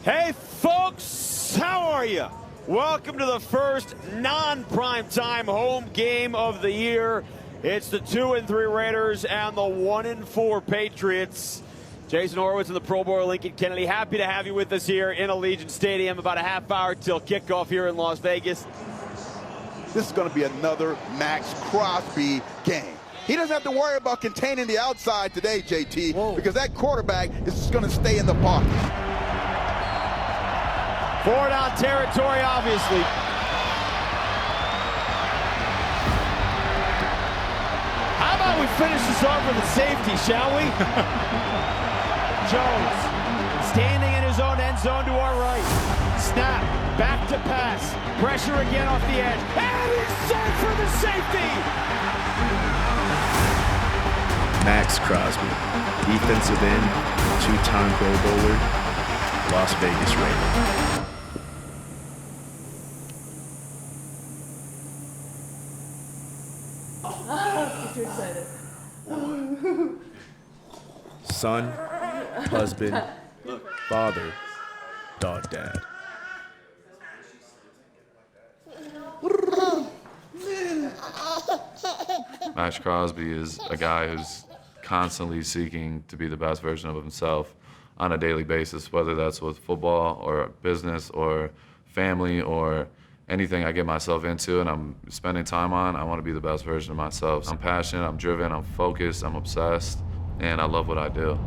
Hey folks, how are you? Welcome to the first non-primetime home game of the year. It's the 2-3 Raiders and the 1-4 Patriots. Jason Horowitz and the Pro Bowl Lincoln Kennedy, happy to have you with us here in Allegiant Stadium. About a half hour till kickoff here in Las Vegas. This is going to be another Maxx Crosby game. He doesn't have to worry about containing the outside today, JT, because that quarterback is just going to stay in the pocket. 4-down territory, obviously. How about we finish this off with a safety, shall we? Jones standing in his own end zone to our right. Snap, back to pass. Pressure again off the edge. And he's set for the safety! Maxx Crosby, defensive end, two-time Pro Bowler, Las Vegas Raiders. Too excited. Son, husband, father, dog dad. Max Crosby is a guy who's constantly seeking to be the best version of himself on a daily basis, whether that's with football or business or family or anything I get myself into and I'm spending time on. I want to be the best version of myself. I'm passionate, I'm driven, I'm focused, I'm obsessed, and I love what I do.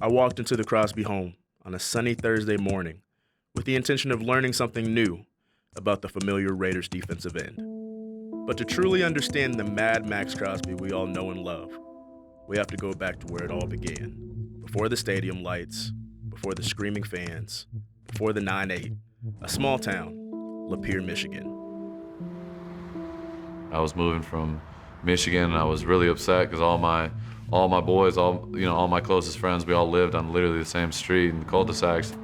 I walked into the Crosby home on a sunny Thursday morning with the intention of learning something new about the familiar Raiders defensive end. But to truly understand the mad Maxx Crosby we all know and love, we have to go back to where it all began. Before the stadium lights, before the screaming fans, before the 9-8, a small town, Lapeer, Michigan. I was moving from Michigan and I was really upset because all my boys, all my closest friends, we all lived on literally the same street in the cul-de-sacs.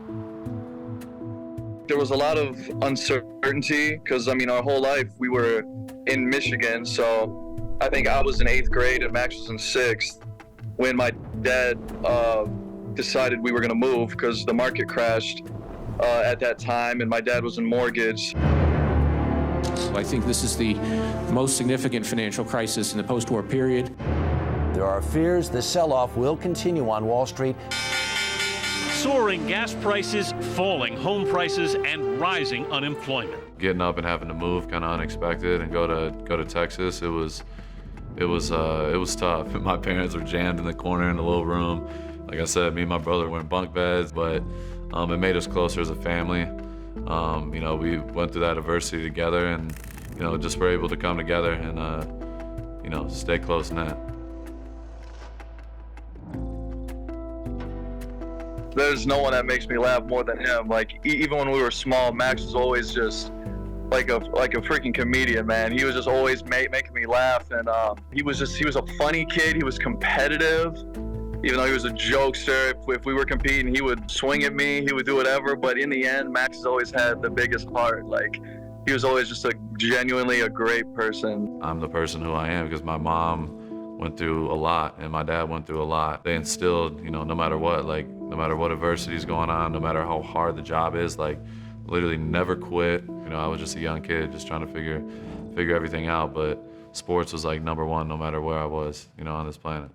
There was a lot of uncertainty because, our whole life we were in Michigan. So I think I was in 8th grade and Max was in 6th when my dad decided we were going to move because the market crashed at that time and my dad was in mortgage. I think this is the most significant financial crisis in the post-war period. There are fears the sell-off will continue on Wall Street. Soaring gas prices, falling home prices, and rising unemployment. Getting up and having to move kind of unexpected and go to Texas, it was tough. My parents were jammed in the corner in the little room. Like I said, me and my brother were in bunk beds, but it made us closer as a family. We went through that adversity together, and just were able to come together and stay close knit. There's no one that makes me laugh more than him. Like even when we were small, Max was always just like a freaking comedian, man. He was just always making me laugh, and he was a funny kid. He was competitive, even though he was a jokester. If we were competing, he would swing at me. He would do whatever. But in the end, Max has always had the biggest heart. Like he was always just genuinely a great person. I'm the person who I am because my mom went through a lot and my dad went through a lot. They instilled, no matter what adversity is going on, no matter how hard the job is, literally never quit. I was just a young kid just trying to figure everything out, but sports was number one no matter where I was, on this planet.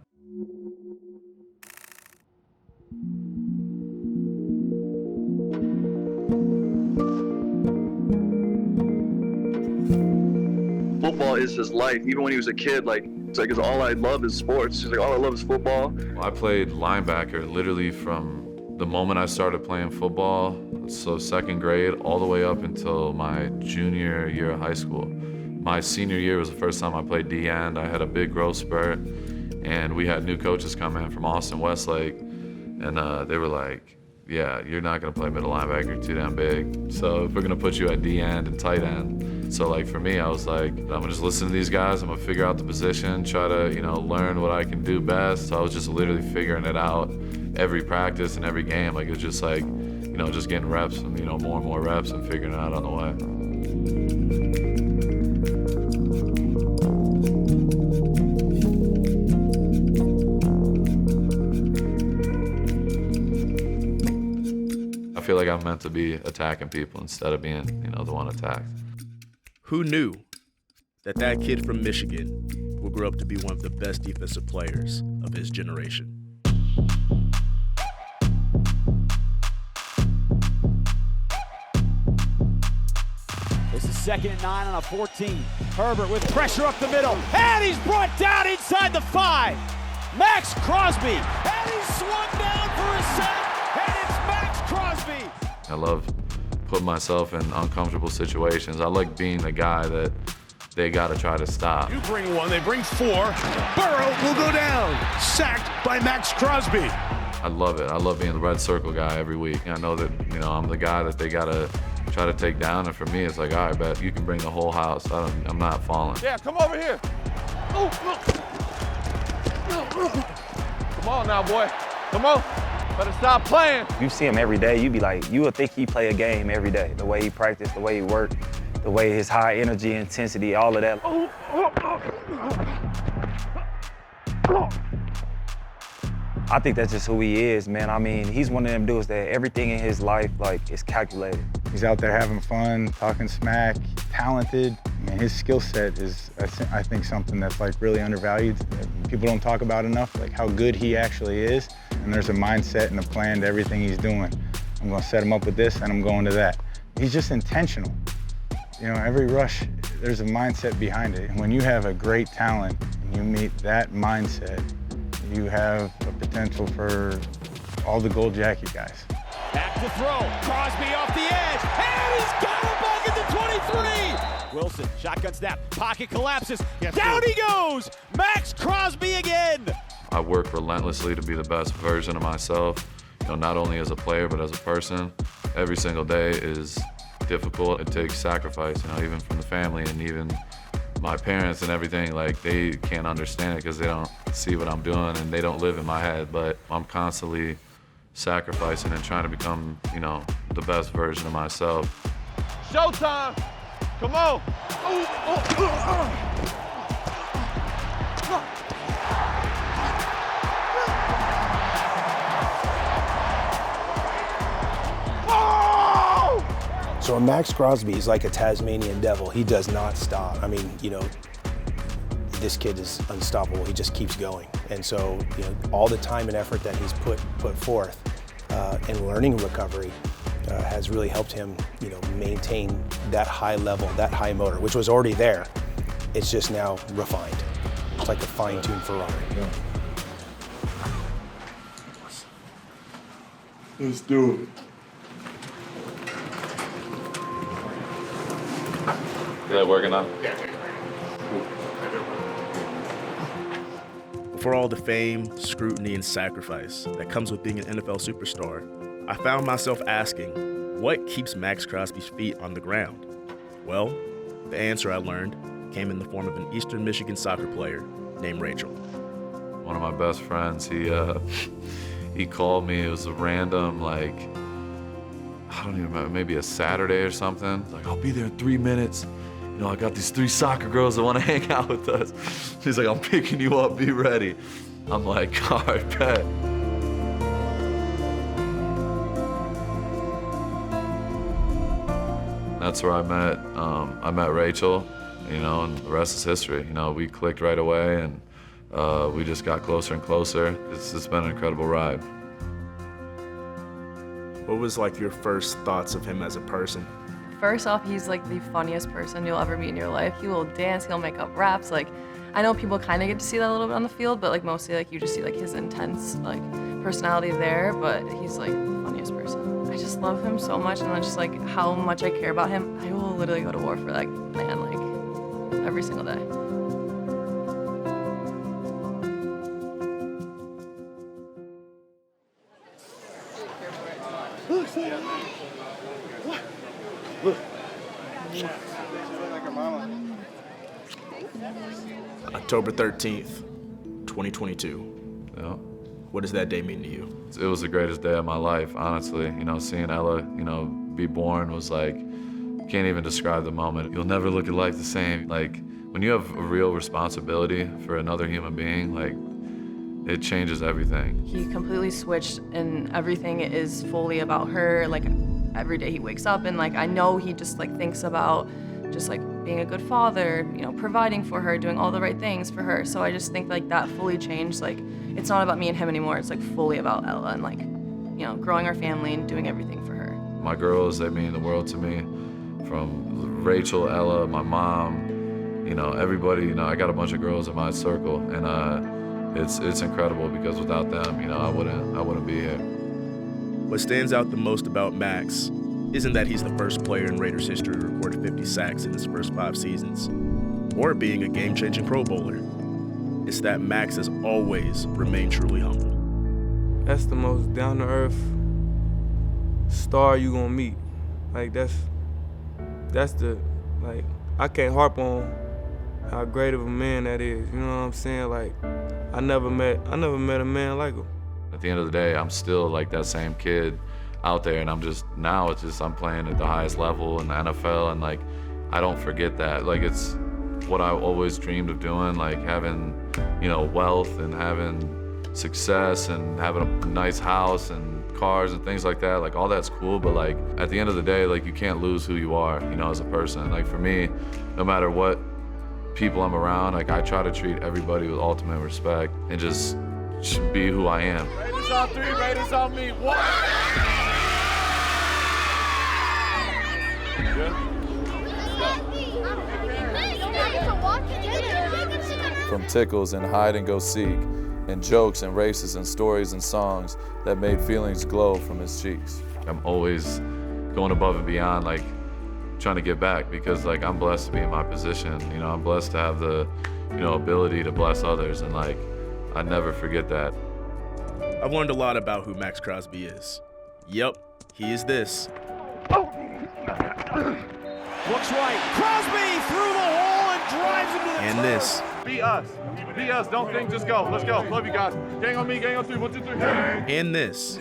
Football is his life. Even when he was a kid, it's all I love is sports. He's all I love is football. I played linebacker literally from the moment I started playing football, so 2nd grade, all the way up until my junior year of high school. My senior year was the first time I played D-end. I had a big growth spurt, and we had new coaches come in from Austin Westlake, and they were like, yeah, you're not going to play middle linebacker, you're too damn big. So if we're going to put you at D-end and tight end, So like for me, I was like, I'm gonna just listen to these guys. I'm gonna figure out the position, try to, learn what I can do best. So I was just literally figuring it out every practice and every game. Like it was just like, just getting reps and, more and more reps and figuring it out on the way. I feel like I'm meant to be attacking people instead of being, the one attacked. Who knew that kid from Michigan would grow up to be one of the best defensive players of his generation? This is 2nd and 9 on a 14. Herbert with pressure up the middle, and he's brought down inside the 5. Maxx Crosby, and he's swung down for a sack, and it's Maxx Crosby. I love putting myself in uncomfortable situations. I like being the guy that they got to try to stop. You bring 1, they bring 4. Burrow will go down, sacked by Maxx Crosby. I love it. I love being the red circle guy every week. I know that, I'm the guy that they got to try to take down, and for me, it's like, all right, bet you can bring the whole house. I'm not falling. Yeah, come over here. Come on now, boy. Come on. Better stop playing. You see him every day, you would think he play a game every day. The way he practiced, the way he worked, the way his high energy, intensity, all of that. I think that's just who he is, man. I mean, he's one of them dudes that everything in his life, is calculated. He's out there having fun, talking smack, talented. I mean, his skill set is, I think, something that's really undervalued. People don't talk about enough, how good he actually is. And there's a mindset and a plan to everything he's doing. I'm gonna set him up with this and I'm going to that. He's just intentional. Every rush, there's a mindset behind it. And when you have a great talent and you meet that mindset, you have a potential for all the gold jacket guys. Back to throw, Crosby off the edge, and he's got him back at the 23! Wilson, shotgun snap, pocket collapses, down he goes! Maxx Crosby again! I work relentlessly to be the best version of myself, not only as a player, but as a person. Every single day is difficult. It takes sacrifice, even from the family and even my parents and everything. They can't understand it because they don't see what I'm doing and they don't live in my head, but I'm constantly sacrificing and trying to become, the best version of myself. Showtime! Come on! So Maxx Crosby is like a Tasmanian devil. He does not stop. I mean, this kid is unstoppable. He just keeps going. And so, all the time and effort that he's put forth in learning recovery has really helped him, maintain that high level, that high motor, which was already there. It's just now refined. It's like a fine-tuned Ferrari. Yeah. Let's do it. Is that working now? For all the fame, scrutiny, and sacrifice that comes with being an NFL superstar, I found myself asking, what keeps Maxx Crosby's feet on the ground? Well, the answer I learned came in the form of an Eastern Michigan soccer player named Rachel. One of my best friends, he called me. It was a random, I don't even remember, maybe a Saturday or something. He's like, I'll be there in 3 minutes. I got these 3 soccer girls that want to hang out with us. He's like, I'm picking you up, be ready. I'm like, all right, bet. That's where I met Rachel, and the rest is history. We clicked right away, and we just got closer and closer. It's been an incredible ride. What was your first thoughts of him as a person? First off, he's the funniest person you'll ever meet in your life. He will dance, he'll make up raps. I know people kind of get to see that a little bit on the field, but mostly you just see his intense personality there, but he's the funniest person. I just love him so much, and then just how much I care about him. I will literally go to war for that man every single day. Look. October 13th, 2022. Yeah. What does that day mean to you? It was the greatest day of my life, honestly. You know, seeing Ella, you know, be born was like, can't even describe the moment. You'll never look at life the same. Like, when you have a real responsibility for another human being, like, it changes everything. He completely switched and everything is fully about her. Like, every day he wakes up and like, I know he just like thinks about just like being a good father, you know, providing for her, doing all the right things for her. So I just think like that fully changed. Like, it's not about me and him anymore. It's like fully about Ella and like, you know, growing our family and doing everything for her. My girls, they mean the world to me. From Rachel, Ella, my mom, you know, everybody, you know, I got a bunch of girls in my circle, and it's incredible because without them, you know, I wouldn't be here. What stands out the most about Max isn't that he's the first player in Raiders history to record 50 sacks in his first 5 seasons, or being a game-changing Pro Bowler. It's that Max has always remained truly humble. That's the most down-to-earth star you gonna meet. Like, that's the, like, I can't harp on how great of a man that is. You know what I'm saying? Like, I never met a man like him. At the end of the day, I'm still like that same kid out there, and I'm playing at the highest level in the NFL, and like, I don't forget that. Like, it's what I always dreamed of doing, like having, you know, wealth and having success and having a nice house and cars and things like that. Like, all that's cool, but like, at the end of the day, like, you can't lose who you are, you know, as a person. Like, for me, no matter what people I'm around, like, I try to treat everybody with ultimate respect and just be who I am. Raiders on 3, Raiders on me. 1. From tickles and hide and go seek, and jokes and races and stories and songs that made feelings glow from his cheeks. I'm always going above and beyond, like, trying to get back, because like, I'm blessed to be in my position. You know, I'm blessed to have the, you know, ability to bless others, and like, I never forget that. I've learned a lot about who Maxx Crosby is. Yep, he is this. Looks right. Crosby through the hole and drives into the And turf. this. Be us. Be us. Don't think, just go. Let's go. Love you guys. Gang on me, gang on 3. 1, 2, 3. And this.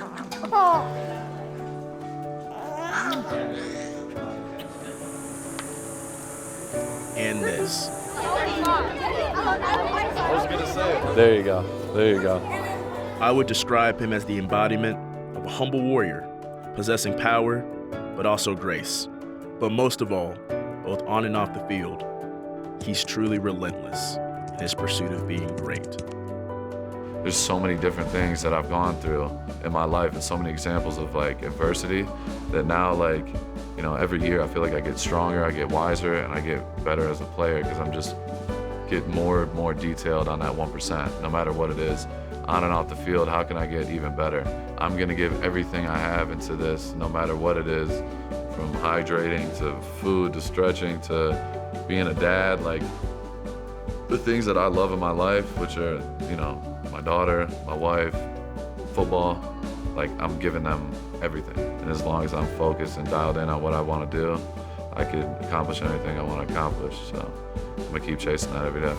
And this. I was gonna say it. There you go. There you go. I would describe him as the embodiment of a humble warrior, possessing power, but also grace. But most of all, both on and off the field, he's truly relentless in his pursuit of being great. There's so many different things that I've gone through in my life, and so many examples of like adversity that now, like, you know, every year I feel like I get stronger, I get wiser, and I get better as a player, because I'm just getting more and more detailed on that 1%, no matter what it is. On and off the field, how can I get even better? I'm gonna give everything I have into this, no matter what it is, from hydrating to food to stretching to being a dad. Like, the things that I love in my life, which are, you know, my daughter, my wife, football, like, I'm giving them everything. And as long as I'm focused and dialed in on what I want to do, I can accomplish anything I want to accomplish. So I'm gonna keep chasing that every day.